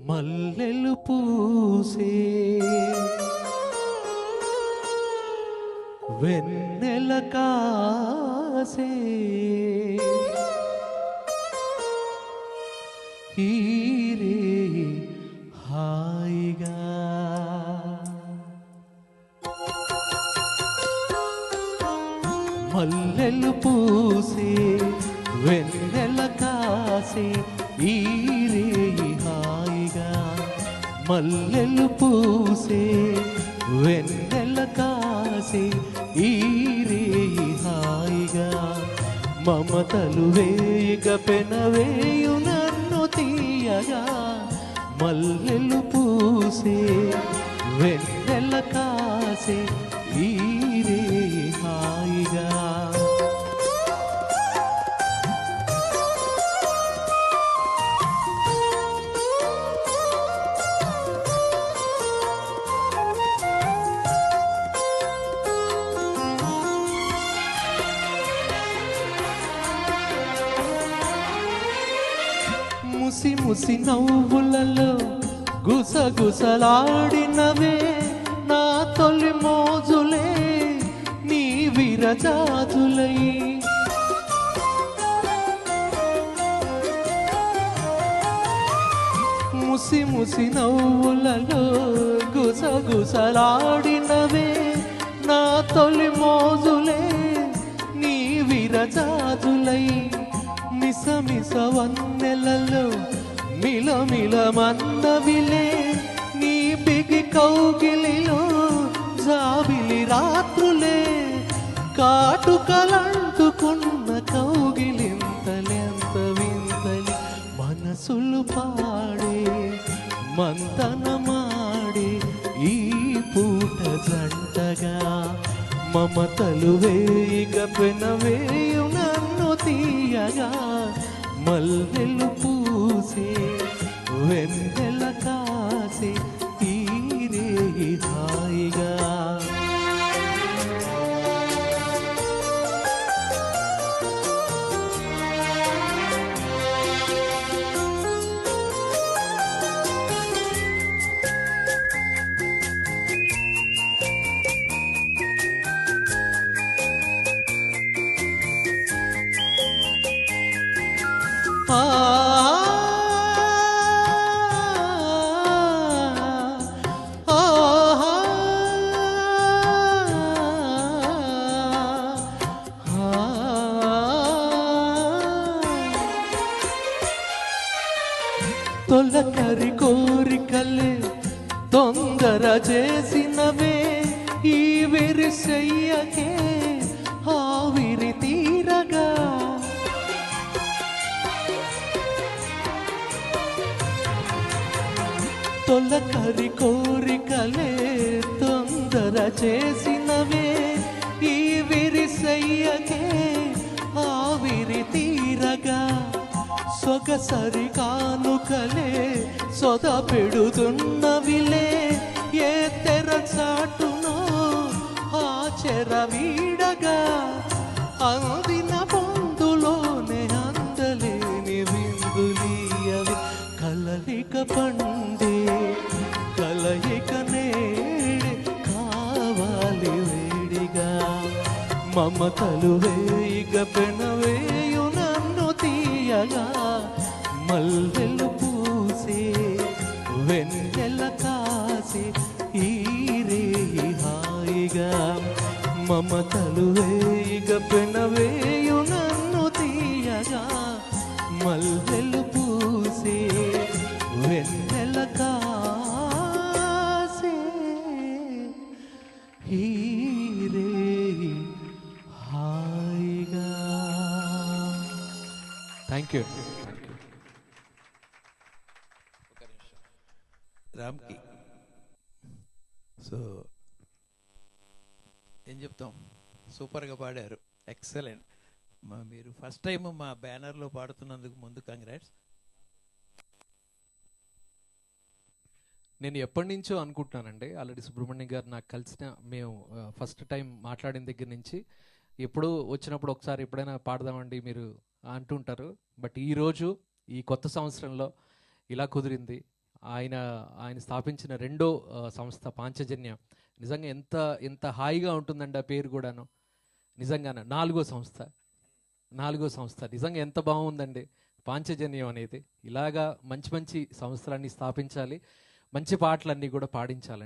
మల్లెలు పూసే వెన్నెల కాసే ఈరే హాయిగా మల్లెలు పూసే వెన్నెల కాసే ఈరే హాయిగా మల్లెలు పూసే వెన్నెల కాసే ఈరే హాయిగా మమతలు వేయక పెనవేయు నన్ను తీయగా మల్లెలు పూసే వెన్నెల కాసే ఈరే హాయిగా ముసి ముసి నవ్వులలో గుసగుసలాడినవే నా తొలి మోజులే నీ విరజాజులై ముసి ముసి నవ్వులలో గుసగుసలాడినవే నా తొలి మోజులే నీ విరజాజులై మిస మిస వన్నెలలో మిలమిల మన్నవిలే నీ బిగి కౌగిలిలో జాబిలి రాత్రులే కాటుకలంటుకున్న కౌగిలింతలెంత వింతలి మనసులు పాడే మంతనమాడే ఈ పూట జంటగా మమతలు వేయిక పెనవేయు నన్ను తీయగా మల్లెలు పూసే వెన్నెల కాసే ఈరే హాయిగా తొలకరి కోరికలే తొందర చేసినవే ఈ విరిసెయ్యకే ఆవిరి తీరగా తొలకరి కోరికలే తొందర చేసినవే ఈ విరిసెయ్యకే ఆవిరి తీరగా సొగసరి కానుకలే సొద పెడుతున్నవిలే ఏ తెర చాటునో ఆ చెర వీడగా అందిన పొందులోనే అందలేని విందులీయవి కలలిక పండే కలయిక నేడే కావాలి వేడిగా మమతలు వేయిక పెనవేయు నన్ను తీయగా మల్లెలు పూసే వెన్నెల కాసే ఈరే హాయిగా మమతలు వేయిక పెనవేయు నన్ను తీయగా మల్లెలు పూసే వెన్నెల కాసే ఈరే హాయిగా. థ్యాంక్ యూ రామ్కి. సో ఏం చెప్తాం, సూపర్గా పాడారు, ఎక్సలెంట్. మీరు ఫస్ట్ టైం మా బ్యానర్లో పాడుతున్నందుకు ముందు కంగ్రాట్స్. నేను ఎప్పటి నుంచో అనుకుంటున్నానండి, ఆల్రెడీ సుబ్రహ్మణ్యం గారు నాకు కలిసిన మేము ఫస్ట్ టైం మాట్లాడిన దగ్గర నుంచి ఎప్పుడు వచ్చినప్పుడు ఒకసారి ఎప్పుడైనా పాడదామండి మీరు అంటుంటారు. బట్ ఈరోజు ఈ కొత్త సంవత్సరంలో ఇలా కుదిరింది. ఆయన ఆయన స్థాపించిన రెండో సంస్థ పాంచజన్య. నిజంగా ఎంత ఎంత హాయిగా ఉంటుందండి ఆ పేరు కూడాను. నిజంగానే నాలుగో సంస్థ నిజంగా ఎంత బాగుందండి పాంచజన్యం అనేది. ఇలాగా మంచి మంచి సంస్థలన్నీ స్థాపించాలి, మంచి పాటలన్నీ కూడా పాడించాలి.